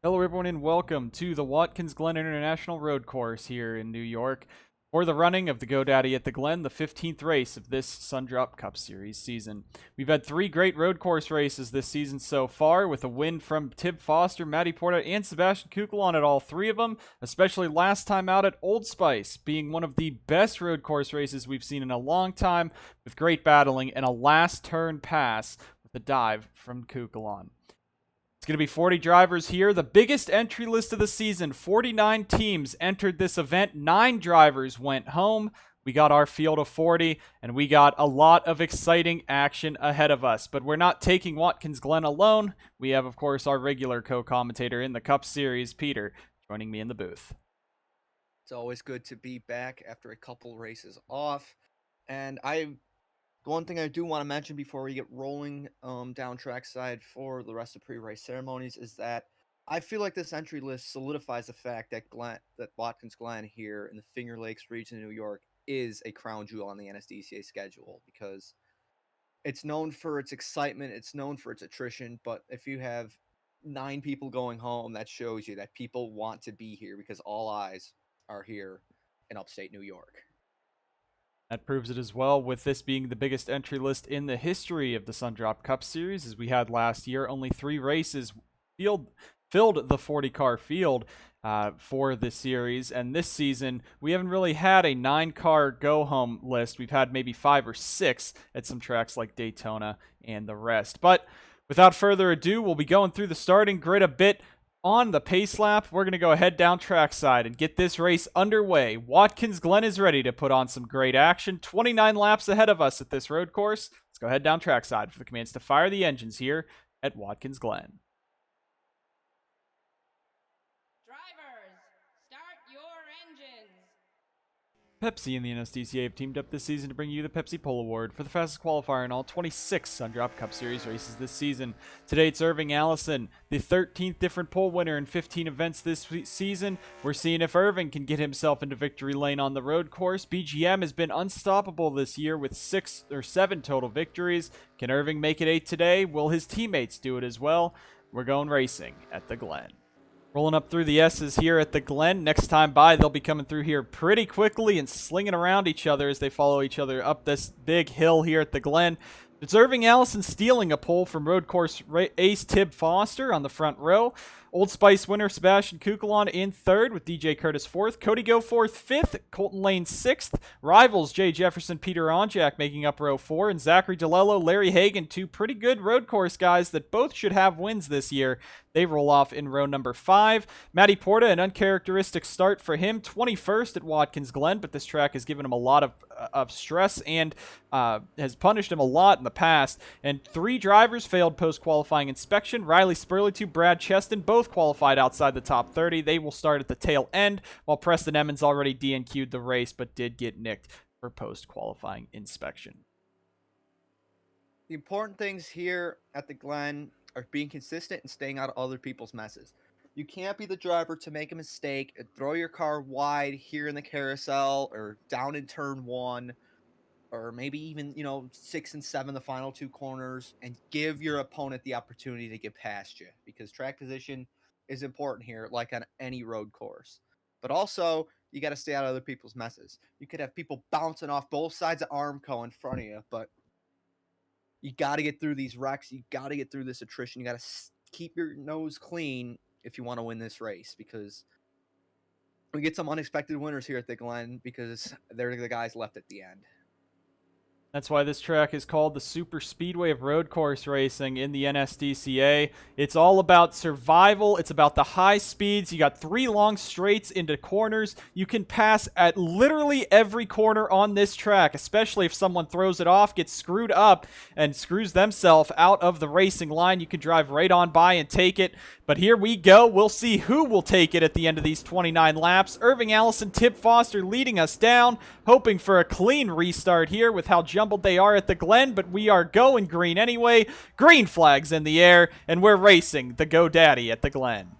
Hello, everyone, and welcome to the Watkins Glen International Road Course here in New York for the running of the GoDaddy at the Glen, the 15th race of this Sundrop Cup Series season. We've had three great road course races this season so far, with a win from Tib Foster, Matty Porta, and Sebastian Kukulon at all three of them, especially last time out at Old Spice, being one of the best road course races we've seen in a long time, with great battling and a last turn pass with a dive from Kukulon. It's going to be 40 drivers here. The biggest entry list of the season. 49 teams entered this event. 9 drivers went home. We got our field of 40, and we got a lot of exciting action ahead of us. But we're not taking Watkins Glen alone. We have, of course, our regular co-commentator in the Cup Series, Peter, joining me in the booth. It's always good to be back after a couple races off. And the one thing I do want to mention before we get rolling down trackside for the rest of pre-race ceremonies is that I feel like this entry list solidifies the fact that Watkins Glen here in the Finger Lakes region of New York is a crown jewel on the NSDCA schedule because it's known for its excitement, it's known for its attrition, but if you have 9 people going home, that shows you that people want to be here because all eyes are here in upstate New York. That proves it as well, with this being the biggest entry list in the history of the Sundrop Cup Series, as we had last year. Only 3 races filled the 40-car field for the series, and this season we haven't really had a 9-car go-home list. We've had maybe 5 or 6 at some tracks like Daytona and the rest. But without further ado, we'll be going through the starting grid a bit. On the pace lap, we're going to go ahead down trackside and get this race underway. Watkins Glen is ready to put on some great action. 29 laps ahead of us at this road course. Let's go ahead down trackside for the commands to fire the engines here at Watkins Glen. Drivers, start your engines. Pepsi and the NSDCA have teamed up this season to bring you the Pepsi Pole Award for the fastest qualifier in all 26 Sundrop Cup Series races this season. Today it's Irving Allison, the 13th different pole winner in 15 events this season. We're seeing if Irving can get himself into victory lane on the road course. BGM has been unstoppable this year with 6 or 7 total victories. Can Irving make it 8 today? Will his teammates do it as well? We're going racing at the Glen. Rolling up through the S's here at the Glen. Next time by, they'll be coming through here pretty quickly and slinging around each other as they follow each other up this big hill here at the Glen. It's Irving Allison stealing a pole from road course ace Tib Foster on the front row. Old Spice winner Sebastian Kukulon in third with DJ Curtis fourth. Cody Goforth fifth. Colton Lane sixth. Rivals Jay Jefferson, Peter Onjak making up row 4. And Zachary DeLello, Larry Hagan, 2 pretty good road course guys that both should have wins this year. They roll off in row number 5. Matty Porta, an uncharacteristic start for him. 21st at Watkins Glen, but this track has given him a lot of stress and has punished him a lot in the past. And 3 drivers failed post-qualifying inspection. Riley Spurley, Brad Cheston, both qualified outside the top 30. They will start at the tail end, while Preston Emmons already DNQ'd the race, but did get nicked for post-qualifying inspection. The important things here at the Glen are being consistent and staying out of other people's messes. You can't be the driver to make a mistake and throw your car wide here in the carousel or down in turn 1 or maybe even, 6 and 7, the final 2 corners, and give your opponent the opportunity to get past you because track position is important here, like on any road course. But also, you got to stay out of other people's messes. You could have people bouncing off both sides of Armco in front of you, but you got to get through these wrecks. You got to get through this attrition. You got to keep your nose clean if you want to win this race because we get some unexpected winners here at the Glen because they're the guys left at the end. That's why this track is called the Super Speedway of road course racing in the NSDCA. It's all about survival. It's about the high speeds. You got 3 long straights into corners. You can pass at literally every corner on this track, especially if someone throws it off, gets screwed up, and screws themselves out of the racing line. You can drive right on by and take it. But here we go. We'll see who will take it at the end of these 29 laps. Irving Allison, Tib Foster leading us down, hoping for a clean restart here with how jumbled they are at the Glen, but we are going green anyway. Green flags in the air, and we're racing the GoDaddy at the Glen.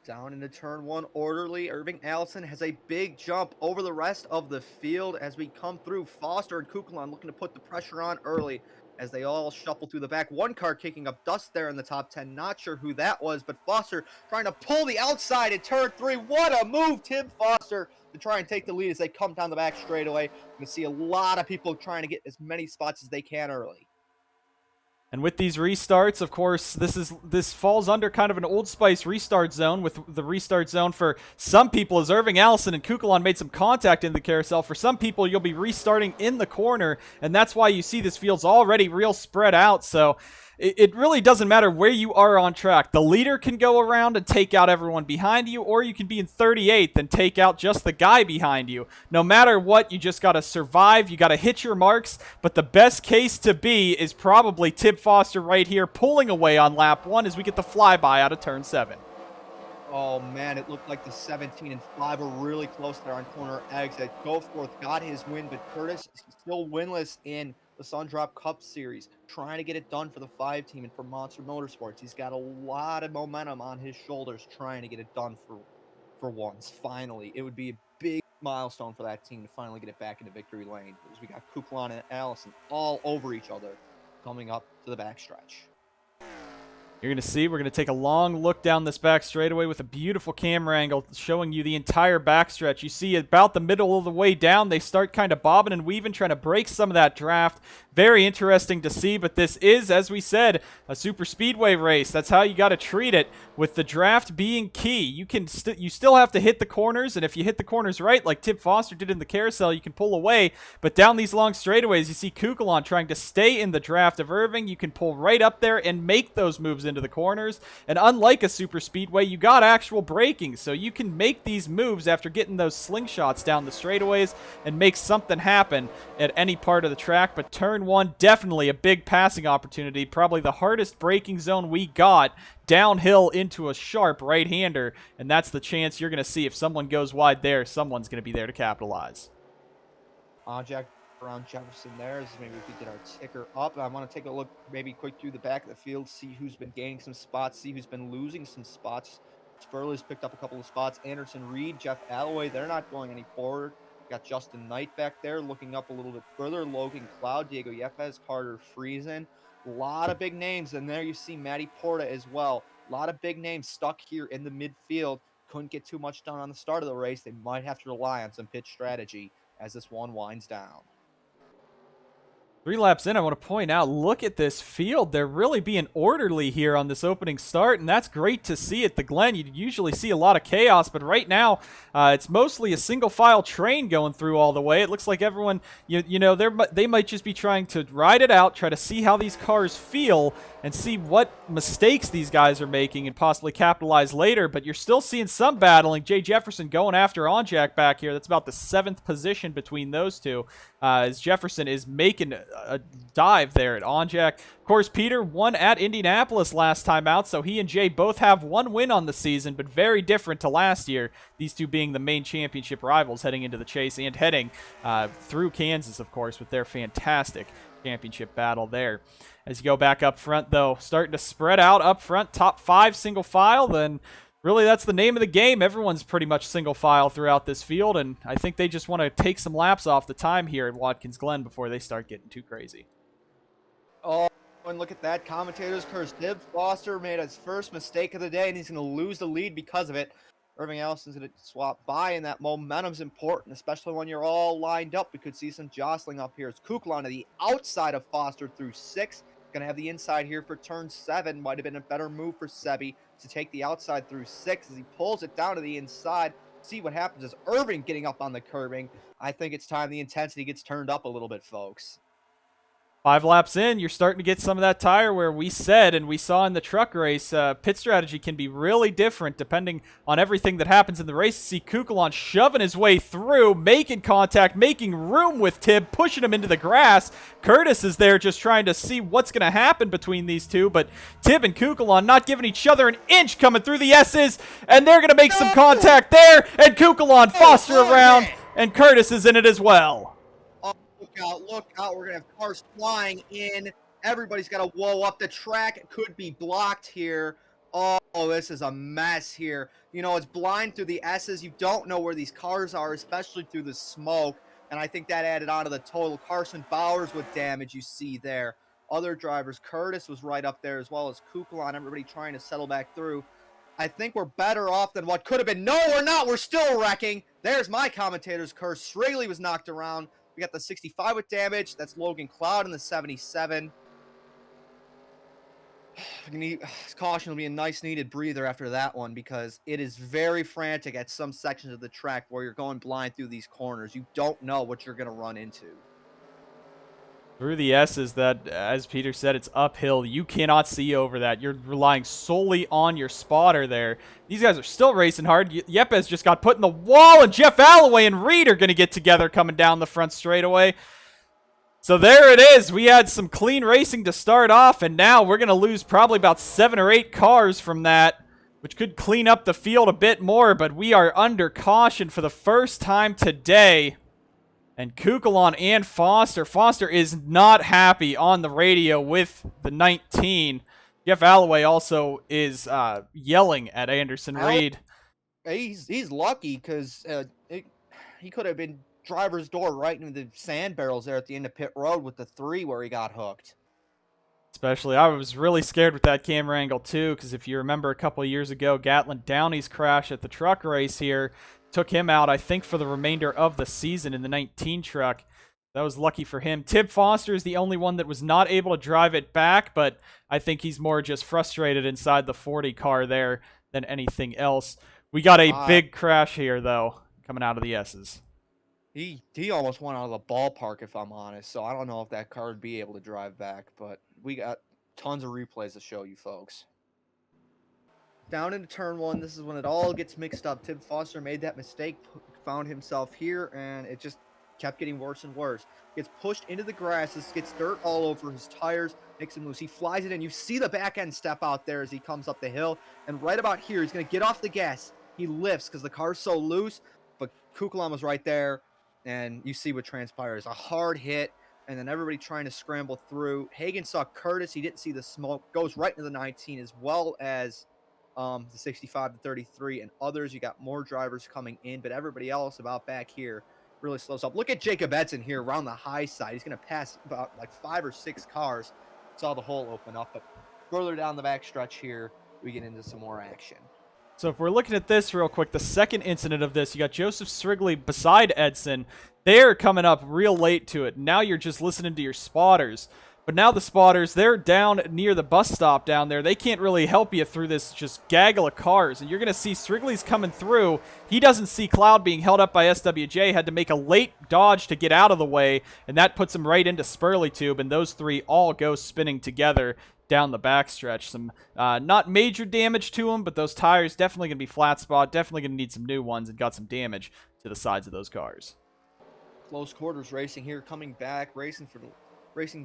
Down into turn 1 orderly. Irving Allison has a big jump over the rest of the field as we come through. Foster and Kukulon looking to put the pressure on early. as they all shuffle through the back. One car kicking up dust there in the top 10. Not sure who that was, but Foster trying to pull the outside in turn 3. What a move, Tim Foster, to try and take the lead as they come down the back straightaway. You can see a lot of people trying to get as many spots as they can early. And with these restarts, of course, this falls under kind of an Old Spice restart zone, with the restart zone for some people as Irving, Allison, and Kukulon made some contact in the carousel. For some people, you'll be restarting in the corner, and that's why you see this field's already real spread out. So it really doesn't matter where you are on track. The leader can go around and take out everyone behind you, or you can be in 38th and take out just the guy behind you. No matter what, you just got to survive. You got to hit your marks, but the best case to be is probably Tim Foster right here pulling away on lap 1 as we get the flyby out of turn 7. Oh, man, it looked like the 17 and 5 were really close there on corner exit. Goforth got his win, but Curtis is still winless in the Sundrop Cup Series, trying to get it done for the 5 team and for Monster Motorsports. He's got a lot of momentum on his shoulders trying to get it done for once, finally. It would be a big milestone for that team to finally get it back into victory lane, because we got Kukulon and Allison all over each other coming up to the backstretch. You're going to see, we're going to take a long look down this back straightaway with a beautiful camera angle showing you the entire backstretch. You see about the middle of the way down, they start kind of bobbing and weaving, trying to break some of that draft. Very interesting to see, but this is, as we said, a super speedway race. That's how you got to treat it, with the draft being key. You still have to hit the corners, and if you hit the corners right, like Tim Foster did in the carousel, you can pull away. But down these long straightaways, you see Kukulon trying to stay in the draft of Irving. You can pull right up there and make those moves into the corners. And unlike a super speedway, you got actual braking, so you can make these moves after getting those slingshots down the straightaways and make something happen at any part of the track. But turn 1, definitely a big passing opportunity, probably the hardest braking zone we got, downhill into a sharp right-hander, and that's the chance you're going to see. If someone goes wide there, someone's going to be there to capitalize. Jack around Jefferson there, as maybe we could get our ticker up. I want to take a look maybe quick through the back of the field, see who's been gaining some spots, see who's been losing some spots. Spurley's picked up a couple of spots. Anderson Reed, Jeff Alloway, they're not going any forward. Got Justin Knight back there looking up a little bit further. Logan Cloud, Diego Yepes, Carter Friesen. A lot of big names. And there you see Matty Porta as well. A lot of big names stuck here in the midfield. Couldn't get too much done on the start of the race. They might have to rely on some pitch strategy as this one winds down. 3 laps in, I want to point out, look at this field. They're really being orderly here on this opening start, and that's great to see at the Glen. You usually see a lot of chaos, but right now, it's mostly a single-file train going through all the way. It looks like everyone, they might just be trying to ride it out, try to see how these cars feel, and see what mistakes these guys are making and possibly capitalize later. But you're still seeing some battling. Jay Jefferson going after Onjak back here. That's about the 7th position between those two, as Jefferson is making a dive there at Onjak. Of course, Peter won at Indianapolis last time out, so he and Jay both have 1 win on the season, but very different to last year, these two being the main championship rivals heading into the chase and heading through Kansas, of course, with their fantastic championship battle there. As you go back up front, though, starting to spread out up front, top 5 single file, then really that's the name of the game. Everyone's pretty much single file throughout this field, and I think they just want to take some laps off the time here at Watkins Glen before they start getting too crazy. Oh, and look at that commentator's curse. Tim Foster made his first mistake of the day, and he's going to lose the lead because of it. Irving Allison's going to swap by, and that momentum's important, especially when you're all lined up. We could see some jostling up here. It's Kukulon to the outside of Foster through 6. Going to have the inside here for turn 7. Might have been a better move for Sebi to take the outside through 6 as he pulls it down to the inside. See what happens as Irving getting up on the curbing. I think it's time the intensity gets turned up a little bit, folks. 5 laps in, you're starting to get some of that tire where we said and we saw in the truck race, pit strategy can be really different depending on everything that happens in the race. See Kukulon shoving his way through, making contact, making room with Tib, pushing him into the grass. Curtis is there just trying to see what's going to happen between these two, but Tib and Kukulon not giving each other an inch coming through the S's, and they're going to make some contact there, and Kukulon Foster around, and Curtis is in it as well. Look out, we're going to have cars flying in. Everybody's got to whoa up. The track could be blocked here. Oh, this is a mess here. You know, it's blind through the S's. You don't know where these cars are, especially through the smoke. And I think that added on to the total. Carson Bowers with damage you see there. other drivers. Curtis was right up there, as well as Kukulon, everybody trying to settle back through. I think we're better off than what could have been. No, we're not. We're still wrecking. There's my commentator's curse. Shrigley was knocked around. We got the 65 with damage. That's Logan Cloud in the 77. Caution will be a nice needed breather after that one, because it is very frantic at some sections of the track where you're going blind through these corners. You don't know what you're going to run into. Through the S's, that, as Peter said, it's uphill. You cannot see over that. You're relying solely on your spotter there. These guys are still racing hard. Yepes just got put in the wall, and Jeff Alloway and Reed are going to get together coming down the front straightaway. So there it is. We had some clean racing to start off, and now we're going to lose probably about 7 or 8 cars from that, which could clean up the field a bit more, but we are under caution for the first time today. And Kukulon and Foster. Foster is not happy on the radio with the 19. Jeff Alloway also is yelling at Anderson Reed. He's lucky, because he could have been driver's door right into the sand barrels there at the end of pit road with the 3 where he got hooked. Especially, I was really scared with that camera angle too, because if you remember a couple of years ago, Gatlin Downey's crash at the truck race here took him out, I think, for the remainder of the season in the 19 truck. That was lucky for him. Tib Foster is the only one that was not able to drive it back, but I think he's more just frustrated inside the 40 car there than anything else. We got a big crash here, though, coming out of the S's. He almost went out of the ballpark, if I'm honest, so I don't know if that car would be able to drive back, but we got tons of replays to show you folks. Down into turn 1, this is when it all gets mixed up. Tim Foster made that mistake, found himself here, and it just kept getting worse and worse. Gets pushed into the grasses, gets dirt all over his tires, makes him loose. He flies it in. You see the back end step out there as he comes up the hill, and right about here, he's going to get off the gas. He lifts because the car's so loose, but Kukulon was right there. And you see what transpires. A hard hit, and then everybody trying to scramble through. Hagan saw Curtis. He didn't see the smoke. Goes right into the 19, as well as the 65 to 33 and others. You got more drivers coming in, but everybody else about back here really slows up. Look at Jacob Edson here around the high side. He's going to pass about like 5 or 6 cars. Saw the hole open up, but further down the back stretch here, we get into some more action. So if we're looking at this real quick, the second incident of this, you got Joseph Strigley beside Edson. They're coming up real late to it. Now you're just listening to your spotters. But now the spotters, they're down near the bus stop down there. They can't really help you through this just gaggle of cars. And you're going to see Strigley's coming through. He doesn't see Cloud being held up by SWJ. Had to make a late dodge to get out of the way. And that puts him right into Spurley Tube. And those 3 all go spinning together down the backstretch. Some not major damage to them, but those tires definitely going to be flat spot. Definitely going to need some new ones, and got some damage to the sides of those cars. Close quarters racing here, coming back, racing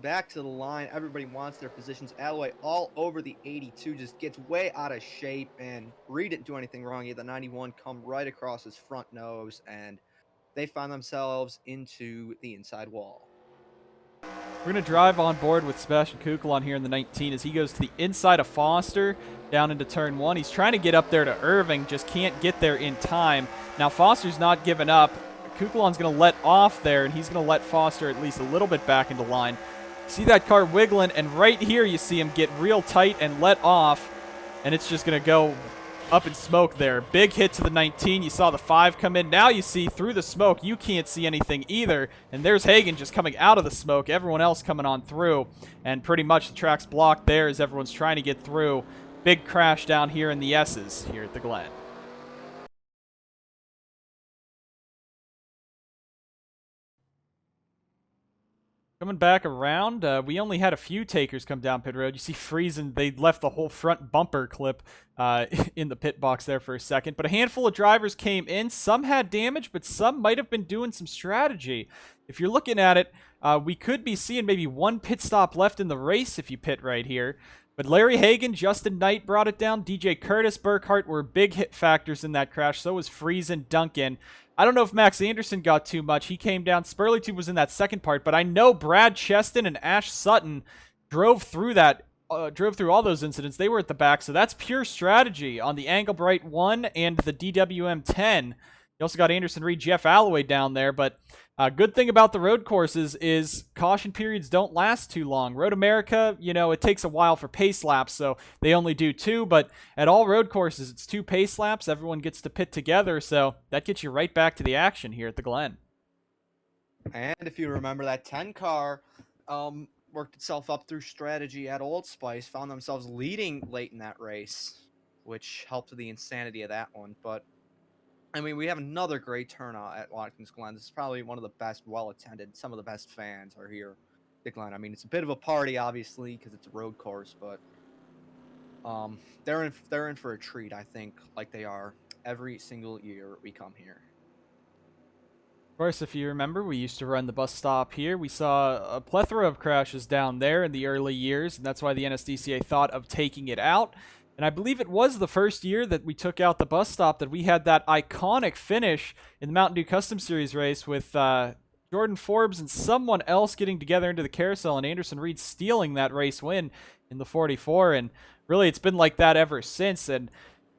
back to the line. Everybody wants their positions. Alloway all over the 82, just gets way out of shape, and Reed didn't do anything wrong. He had the 91 come right across his front nose, and they find themselves into the inside wall. We're going to drive on board with Sebastian Kukulon here in the 19 as he goes to the inside of Foster down into turn 1. He's trying to get up there to Irving, just can't get there in time. Now Foster's not giving up. Kukulon's going to let off there, and he's going to let Foster at least a little bit back into line. See that car wiggling, and right here you see him get real tight and let off, and it's just going to go up in smoke there. Big hit to the 19. You saw the 5 come in. Now you see through the smoke, you can't see anything either. And there's Hagan just coming out of the smoke. Everyone else coming on through. And pretty much the track's blocked there as everyone's trying to get through. Big crash down here in the S's here at the Glen. Coming back around, we only had a few takers come down pit road. You see Friesen, they left the whole front bumper clip in the pit box there for a second. But a handful of drivers came in. Some had damage, but some might have been doing some strategy. If you're looking at it, we could be seeing maybe 1 pit stop left in the race if you pit right here. But Larry Hagan, Justin Knight brought it down. DJ Curtis, Burkhart were big hit factors in that crash. So was Friesen, Duncan. I don't know if Max Anderson got too much. He came down. Spurley Tube was in that second part, but I know Brad Cheston and Ash Sutton drove through all those incidents. They were at the back, so that's pure strategy on the Anglebright 1 and the DWM 10. You also got Anderson Reed, Jeff Alloway down there, but good thing about the road courses is caution periods don't last too long. Road America, it takes a while for pace laps, so they only do 2, but at all road courses, it's 2 pace laps. Everyone gets to pit together, so that gets you right back to the action here at the Glen. And if you remember, that 10 car worked itself up through strategy at Old Spice, found themselves leading late in that race, which helped with the insanity of that one. But I mean, we have another great turnout at Watkins Glen. This is probably one of the best, well-attended. Some of the best fans are here at Glen. I mean, it's a bit of a party, obviously, because it's a road course, but they're in for a treat, I think, like they are every single year we come here. Of course, if you remember, we used to run the bus stop here. We saw a plethora of crashes down there in the early years, and that's why the NSDCA thought of taking it out. And I believe it was the first year that we took out the bus stop that we had that iconic finish in the Mountain Dew Custom Series race with Jordan Forbes and someone else getting together into the carousel and Anderson Reed stealing that race win in the 44. And really, it's been like that ever since. And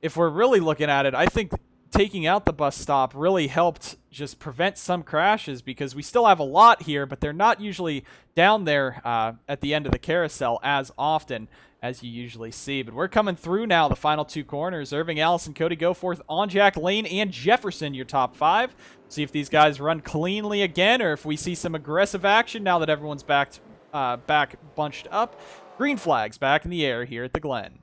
if we're really looking at it, I think taking out the bus stop really helped just prevent some crashes because we still have a lot here, but they're not usually down there at the end of the carousel as often as you usually see. But we're coming through now the final 2 corners. Irving, Allison, Cody Goforth, Onjack, Lane, and Jefferson, your top 5. See if these guys run cleanly again or if we see some aggressive action now that everyone's back bunched up. Green flags back in the air here at the Glen.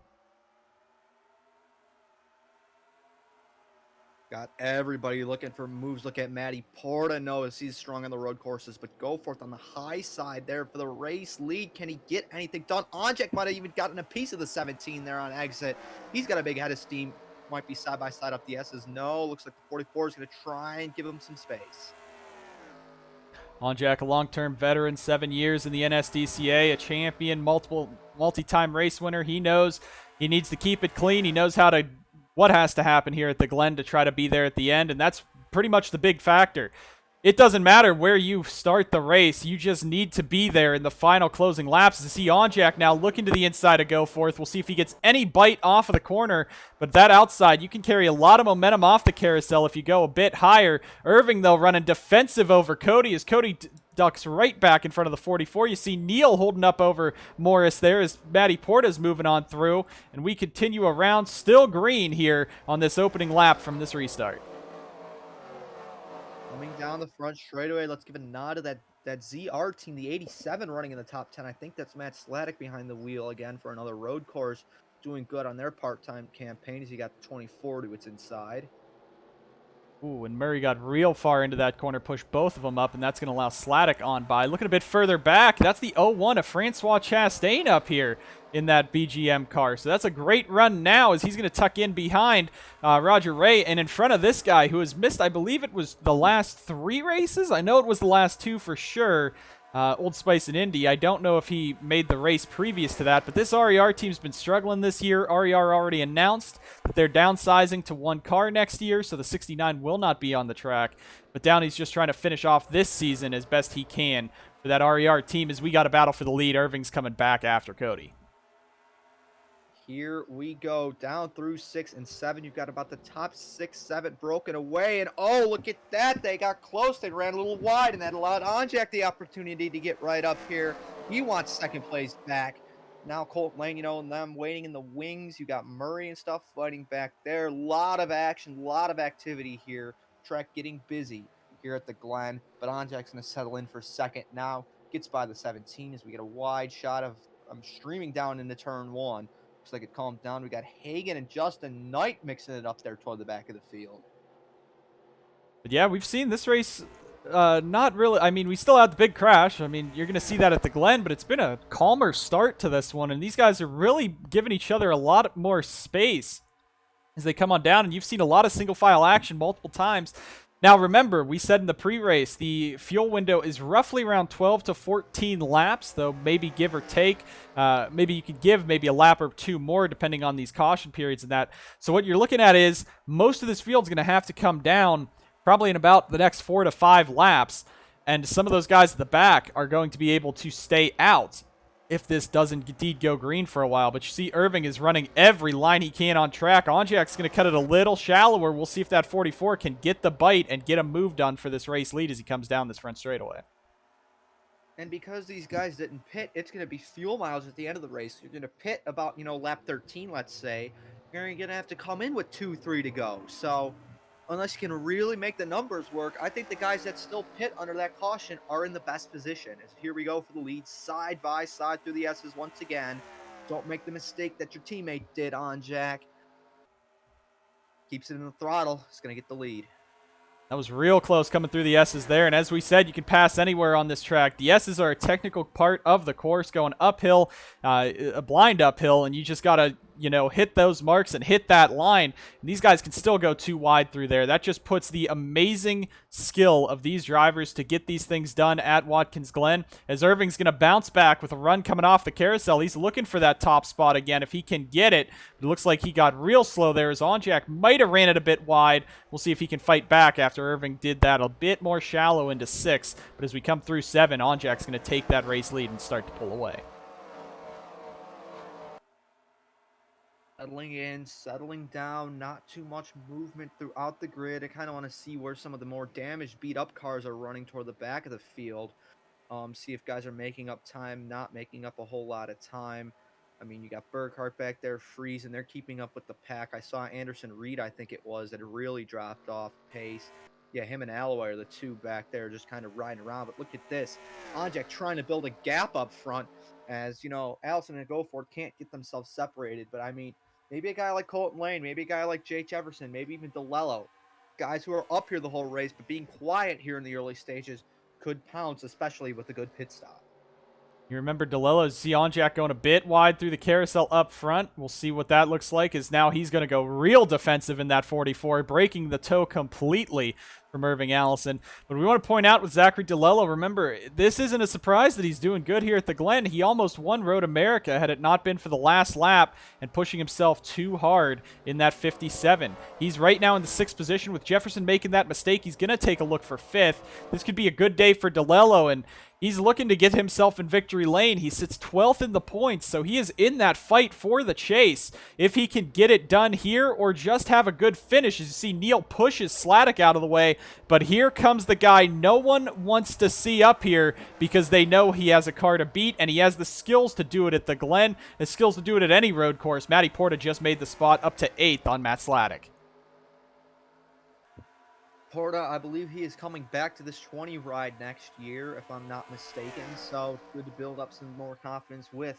Got everybody looking for moves. Look at Matty Porta. Knows he's strong on the road courses, but Goforth on the high side there for the race lead. Can he get anything done? Onjek might have even gotten a piece of the 17 there on exit. He's got a big head of steam. Might be side by side up the S's. No, looks like the 44 is going to try and give him some space. Onjack, a long-term veteran, 7 years in the NSDCA, a champion, multi-time race winner. He knows he needs to keep it clean. He knows what has to happen here at the Glen to try to be there at the end, and that's pretty much the big factor. It doesn't matter where you start the race. You just need to be there in the final closing laps. To see Onjack now looking to the inside of Goforth. We'll see if he gets any bite off of the corner, but that outside, you can carry a lot of momentum off the carousel if you go a bit higher. Irving, though, running defensive over Cody as Cody ducks right back in front of the 44. You see Neal holding up over Morris there as Matty Porta's moving on through, and we continue around still green here on this opening lap from this restart. Coming down the front straightaway, let's give a nod to that ZR team, the 87 running in the top 10. I think that's Matt Sladek behind the wheel again for another road course, doing good on their part-time campaign as he got the 24 to its inside. Ooh, and Murray got real far into that corner, pushed both of them up, and that's going to allow Sladek on by. Looking a bit further back, that's the 01 of Francois Chastain up here in that BGM car. So that's a great run now as he's going to tuck in behind Roger Ray and in front of this guy who has missed, I believe it was the last 3 races. I know it was the last 2 for sure. Old Spice and Indy. I don't know if he made the race previous to that, but this RER team's been struggling this year. RER already announced that they're downsizing to 1 car next year, so the 69 will not be on the track. But Downey's just trying to finish off this season as best he can for that RER team as we got a battle for the lead. Irving's coming back after Cody. Here we go down through 6 and 7. You've got about the top 6, 7 broken away. And oh, look at that. They got close. They ran a little wide, and that allowed Onjack the opportunity to get right up here. He wants second place back. Now Colt Lang, and them waiting in the wings. You got Murray and stuff fighting back there. A lot of action, a lot of activity here. Track getting busy here at the Glen. But Onjack's going to settle in for second now. Gets by the 17 as we get a wide shot of streaming down into turn 1. Looks like it calmed down. We got Hagan and Justin Knight mixing it up there toward the back of the field. But yeah, we've seen this race not really. I mean, we still had the big crash. I mean, you're going to see that at the Glen, but it's been a calmer start to this one. And these guys are really giving each other a lot more space as they come on down. And you've seen a lot of single file action multiple times. Now, remember, we said in the pre-race, the fuel window is roughly around 12 to 14 laps, though maybe give or take. Maybe you could give maybe a lap or 2 more depending on these caution periods and that. So what you're looking at is most of this field's going to have to come down probably in about the next 4 to 5 laps, and some of those guys at the back are going to be able to stay out. if this doesn't indeed go green for a while. But you see Irving is running every line he can on track. Onjak's going to cut it a little shallower. We'll see if that 44 can get the bite and get a move done for this race lead as he comes down this front straightaway. And because these guys didn't pit, it's going to be fuel miles at the end of the race. You're going to pit about, lap 13, let's say. You're going to have to come in with 2-3 to go. So unless you can really make the numbers work, I think the guys that still pit under that caution are in the best position. As here we go for the lead, side by side through the S's once again. Don't make the mistake that your teammate did on Jack. Keeps it in the throttle. It's going to get the lead. That was real close coming through the S's there. And as we said, you can pass anywhere on this track. The S's are a technical part of the course going uphill, a blind uphill, and you just got to, hit those marks and hit that line. And these guys can still go too wide through there. That just puts the amazing skill of these drivers to get these things done at Watkins Glen. As Irving's going to bounce back with a run coming off the carousel. He's looking for that top spot again if he can get it. It looks like he got real slow there as Onjak might have ran it a bit wide. We'll see if he can fight back after Irving did that a bit more shallow into 6. But as we come through 7, Onjak's going to take that race lead and start to pull away. Settling in, settling down, not too much movement throughout the grid. I kind of want to see where some of the more damaged, beat-up cars are running toward the back of the field. See if guys are making up time, not making up a whole lot of time. I mean, you got Burkhart back there freezing. They're keeping up with the pack. I saw Anderson Reed, I think it was, that really dropped off pace. Yeah, him and Alloway are the two back there just kind of riding around. But look at this. Onjak trying to build a gap up front as, Allison and Goforth can't get themselves separated. But, I mean, maybe a guy like Colton Lane, maybe a guy like Jay Jefferson, maybe even DeLello. Guys who are up here the whole race, but being quiet here in the early stages could pounce, especially with a good pit stop. You remember DeLello, see Onjak going a bit wide through the carousel up front. We'll see what that looks like, as now he's going to go real defensive in that 44, breaking the toe completely from Irving Allison. But we want to point out with Zachary DeLello, remember, this isn't a surprise that he's doing good here at the Glen. He almost won Road America had it not been for the last lap and pushing himself too hard in that 57. He's right now in the 6th position with Jefferson making that mistake. He's going to take a look for 5th. This could be a good day for DeLello, and he's looking to get himself in victory lane. He sits 12th in the points, so he is in that fight for the chase. If he can get it done here or just have a good finish, as you see Neil pushes Sladek out of the way, but here comes the guy no one wants to see up here because they know he has a car to beat and he has the skills to do it at the Glen, the skills to do it at any road course. Matty Porta just made the spot up to 8th on Matt Sladek. Porta, I believe he is coming back to this 20 ride next year, if I'm not mistaken. So good to build up some more confidence with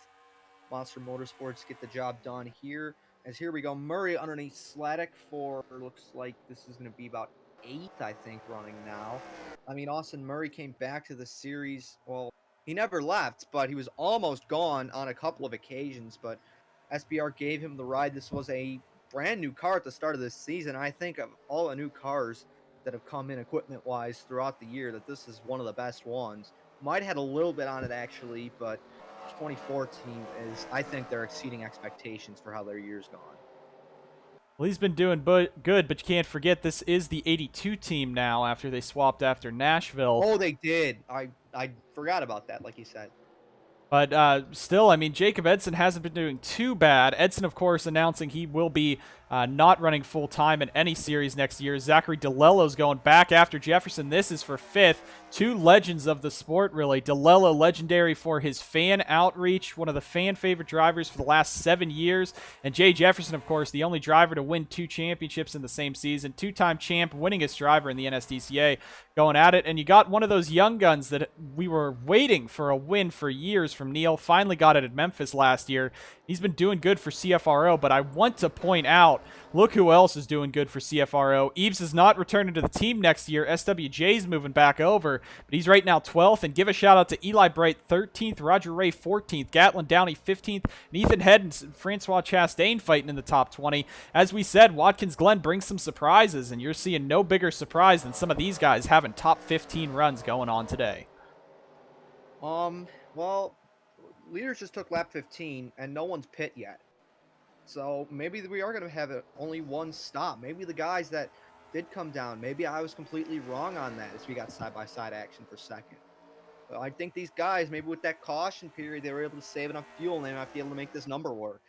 Monster Motorsports, get the job done here. As here we go, Murray underneath Sladek for, looks like this is going to be about 8th, I think, running now. I mean, Austin Murray came back to the series. Well, he never left, but he was almost gone on a couple of occasions. But SBR gave him the ride. This was a brand new car at the start of this season. I think of all the new cars that have come in equipment-wise throughout the year, that this is one of the best ones. Might have had a little bit on it, actually, but 2014 is, I think they're exceeding expectations for how their year's gone. Well, he's been doing good, but you can't forget this is the 82 team now after they swapped after Nashville. Oh, they did. I forgot about that, like you said. But still, I mean, Jacob Edson hasn't been doing too bad. Edson, of course, announcing he will be not running full-time in any series next year. Zachary DeLello's going back after Jefferson. This is for 5th. Two legends of the sport, really. DeLello, legendary for his fan outreach, one of the fan-favorite drivers for the last 7 years. And Jay Jefferson, of course, the only driver to win 2 championships in the same season. 2-time champ, winningest driver in the NSDCA, going at it. And you got one of those young guns that we were waiting for a win for years from Neil. Finally got it at Memphis last year. He's been doing good for CFRO, but I want to point out, look who else is doing good for CFRO. Eves is not returning to the team next year. SWJ's moving back over, but he's right now 12th. And give a shout out to Eli Bright, 13th, Roger Ray, 14th, Gatlin Downey, 15th, and Ethan Head and Francois Chastain fighting in the top 20. As we said, Watkins Glen brings some surprises, and you're seeing no bigger surprise than some of these guys having top 15 runs going on today. Well, leaders just took lap 15, and no one's pit yet. So maybe we are going to have only one stop. Maybe the guys that did come down, maybe I was completely wrong on that as we got side-by-side action for second. I think these guys, maybe with that caution period, they were able to save enough fuel and they might be able to make this number work.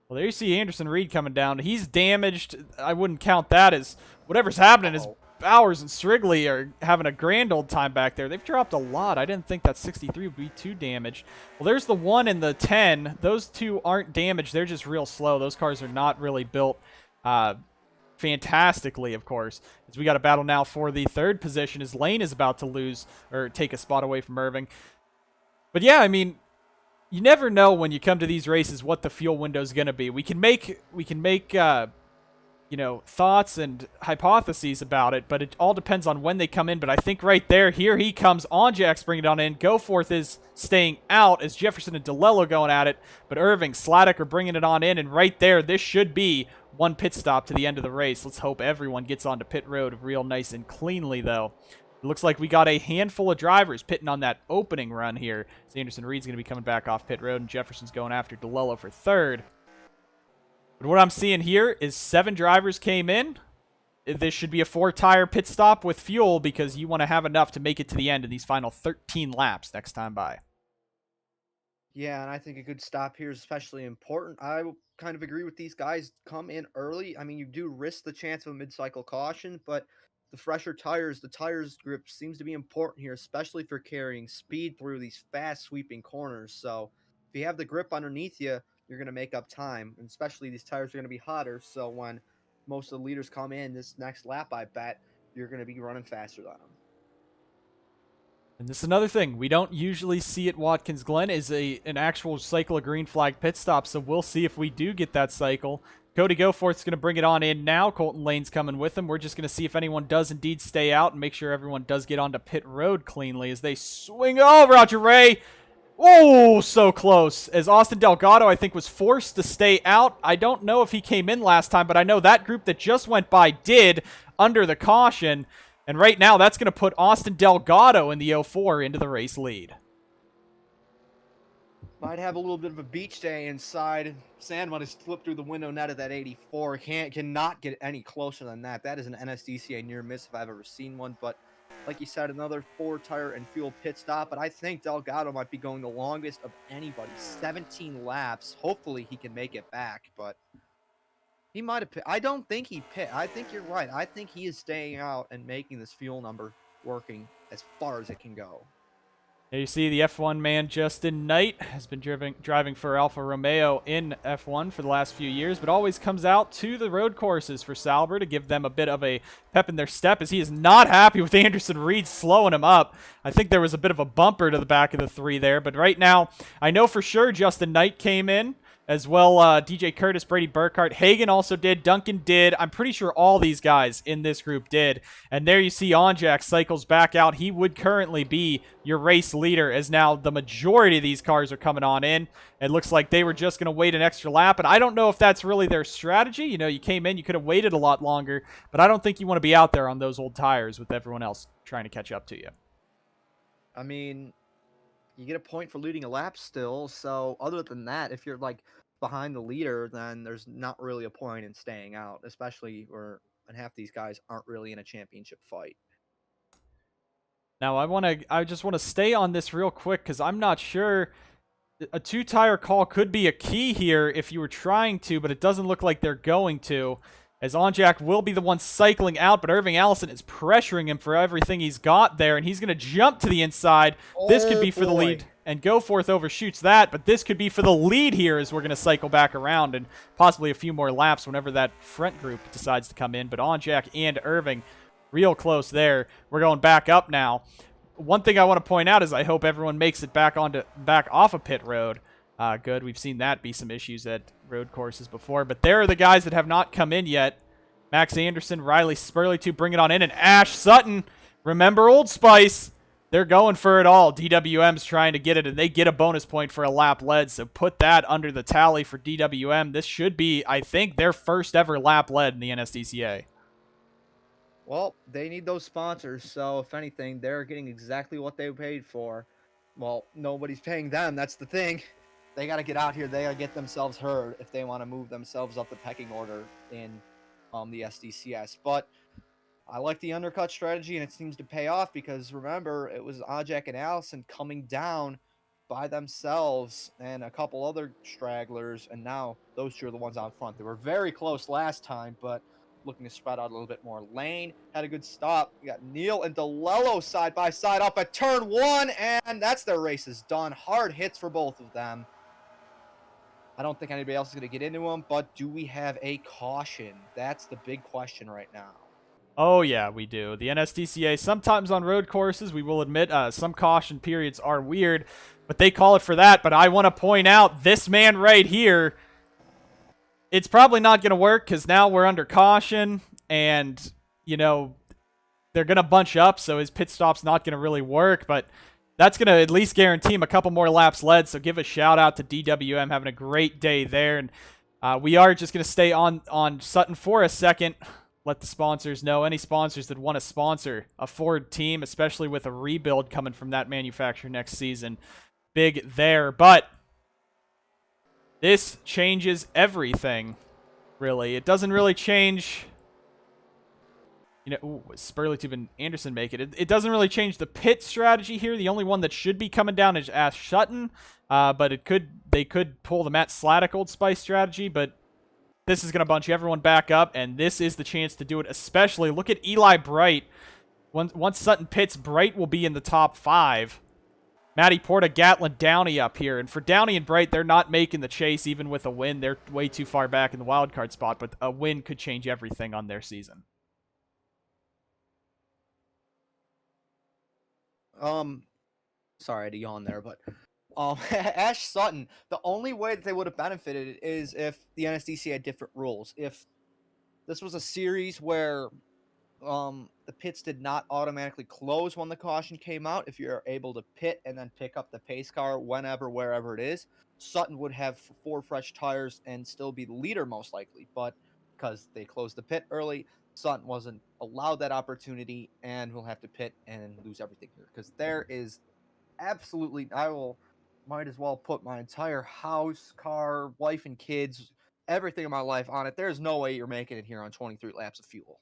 Well, there you see Anderson Reed coming down. He's damaged. I wouldn't count that as whatever's happening is Bowers and Strigley are having a grand old time back there. They've dropped a lot. I didn't think that 63 would be too damaged. Well, there's the 1 and the 10. Those two aren't damaged. They're just real slow. Those cars are not really built fantastically, of course. As we got a battle now for the 3rd position as Lane is about to lose or take a spot away from Irving. But yeah, I mean, you never know when you come to these races what the fuel window is going to be. We can make thoughts and hypotheses about it, but it all depends on when they come in. But I think right there, here he comes. Onjack's bringing it on in. Goforth is staying out as Jefferson and DeLello going at it, but Irving, Sladek are bringing it on in, and right there, this should be one pit stop to the end of the race. Let's hope everyone gets onto pit road real nice and cleanly, though. It looks like we got a handful of drivers pitting on that opening run here. Anderson Reed's going to be coming back off pit road, and Jefferson's going after DeLello for 3rd. But what I'm seeing here is 7 drivers came in. This should be a 4-tire pit stop with fuel because you want to have enough to make it to the end in these final 13 laps next time by. Yeah, and I think a good stop here is especially important. I will kind of agree with these guys. Come in early. I mean, you do risk the chance of a mid-cycle caution, but the fresher tires, the tires grip seems to be important here, especially for carrying speed through these fast sweeping corners. So if you have the grip underneath you, you're going to make up time, and especially these tires are going to be hotter. So when most of the leaders come in this next lap, I bet you're going to be running faster than them. And this is another thing we don't usually see at Watkins Glen is an actual cycle of green flag pit stop, so we'll see if we do get that cycle. Cody Goforth's going to bring it on in now. Colton Lane's coming with him. We're just going to see if anyone does indeed stay out and make sure everyone does get onto pit road cleanly as they swing. Oh, Roger Ray! Oh, so close. As Austin Delgado, I think, was forced to stay out. I don't know if he came in last time, but I know that group that just went by did under the caution. And right now, that's going to put Austin Delgado in the 04 into the race lead. Might have a little bit of a beach day inside. Sandmud has slipped through the window net of that 84. Cannot get any closer than that. That is an NSDCA near miss if I've ever seen one. But like you said, another 4-tire and fuel pit stop. But I think Delgado might be going the longest of anybody. 17 laps. Hopefully he can make it back. But he might have pit. I don't think he pit. I think you're right. I think he is staying out and making this fuel number working as far as it can go. There you see the F1 man Justin Knight has been driving for Alfa Romeo in F1 for the last few years, but always comes out to the road courses for Sauber to give them a bit of a pep in their step as he is not happy with Anderson Reed slowing him up. I think there was a bit of a bumper to the back of the 3 there, but right now I know for sure Justin Knight came in. As well, DJ Curtis, Brady Burkhart, Hagen also did, Duncan did. I'm pretty sure all these guys in this group did. And there you see Onjak cycles back out. He would currently be your race leader as now the majority of these cars are coming on in. It looks like they were just going to wait an extra lap. And I don't know if that's really their strategy. You know, you came in, you could have waited a lot longer. But I don't think you want to be out there on those old tires with everyone else trying to catch up to you. I mean, you get a point for leading a lap still. So other than that, if you're like behind the leader, then there's not really a point in staying out, especially when half these guys aren't really in a championship fight. Now I just want to stay on this real quick because I'm not sure. A 2-tire call could be a key here if you were trying to, but it doesn't look like they're going to. As Onjak will be the one cycling out, but Irving Allison is pressuring him for everything he's got there, and he's going to jump to the inside. This could be for the lead, and Goforth overshoots that, but this could be for the lead here as we're going to cycle back around and possibly a few more laps whenever that front group decides to come in. But Onjak and Irving real close there. We're going back up now. One thing I want to point out is I hope everyone makes it back off of pit road. Good. We've seen that be some issues at road courses before. But there are the guys that have not come in yet. Max Anderson, Riley Spurley to bring it on in. And Ash Sutton, remember Old Spice. They're going for it all. DWM's trying to get it, and they get a bonus point for a lap led. So put that under the tally for DWM. This should be, I think, their first ever lap led in the NSDCA. Well, they need those sponsors. So if anything, they're getting exactly what they paid for. Well, nobody's paying them. That's the thing. They got to get out here. They got to get themselves heard if they want to move themselves up the pecking order in the SDCS. But I like the undercut strategy, and it seems to pay off because remember, it was Ajak and Allison coming down by themselves and a couple other stragglers, and now those two are the ones out front. They were very close last time, but looking to spread out a little bit more. Lane had a good stop. We got Neil and DeLello side by side up at turn one, and that's their race is done. Hard hits for both of them. I don't think anybody else is going to get into them, but do we have a caution? That's the big question right now. Oh, yeah, we do. The NSDCA, sometimes on road courses, we will admit some caution periods are weird, but they call it for that. But I want to point out this man right here, it's probably not going to work because now we're under caution, and, you know, they're going to bunch up, so his pit stop's not going to really work, but that's going to at least guarantee him a couple more laps led, so give a shout-out to DWM, having a great day there, and we are just going to stay on Sutton for a second. Let the sponsors know, any sponsors that want to sponsor a Ford team, especially with a rebuild coming from that manufacturer next season. Big there, but this changes everything, really. It doesn't really change, you know, Spurley and Anderson make it. It doesn't really change the pit strategy here. The only one that should be coming down is Ash Sutton, but they could pull the Matt Sladek Old Spice strategy, but this is going to bunch everyone back up, and this is the chance to do it, especially. Look at Eli Bright. Once Sutton pits, Bright will be in the top 5. Matty Porta, Gatlin, Downey up here. And for Downey and Bright, they're not making the chase even with a win. They're way too far back in the wildcard spot, but a win could change everything on their season. Sorry, I had to yawn there, but Ash Sutton, the only way that they would have benefited is if the NSDC had different rules. If this was a series where the pits did not automatically close when the caution came out, if you're able to pit and then pick up the pace car whenever, wherever it is, Sutton would have 4 fresh tires and still be the leader most likely. But because they closed the pit early, Sutton wasn't allowed that opportunity and will have to pit and lose everything here. Because there is absolutely, might as well put my entire house, car, wife and kids, everything in my life on it. There's no way you're making it here on 23 laps of fuel.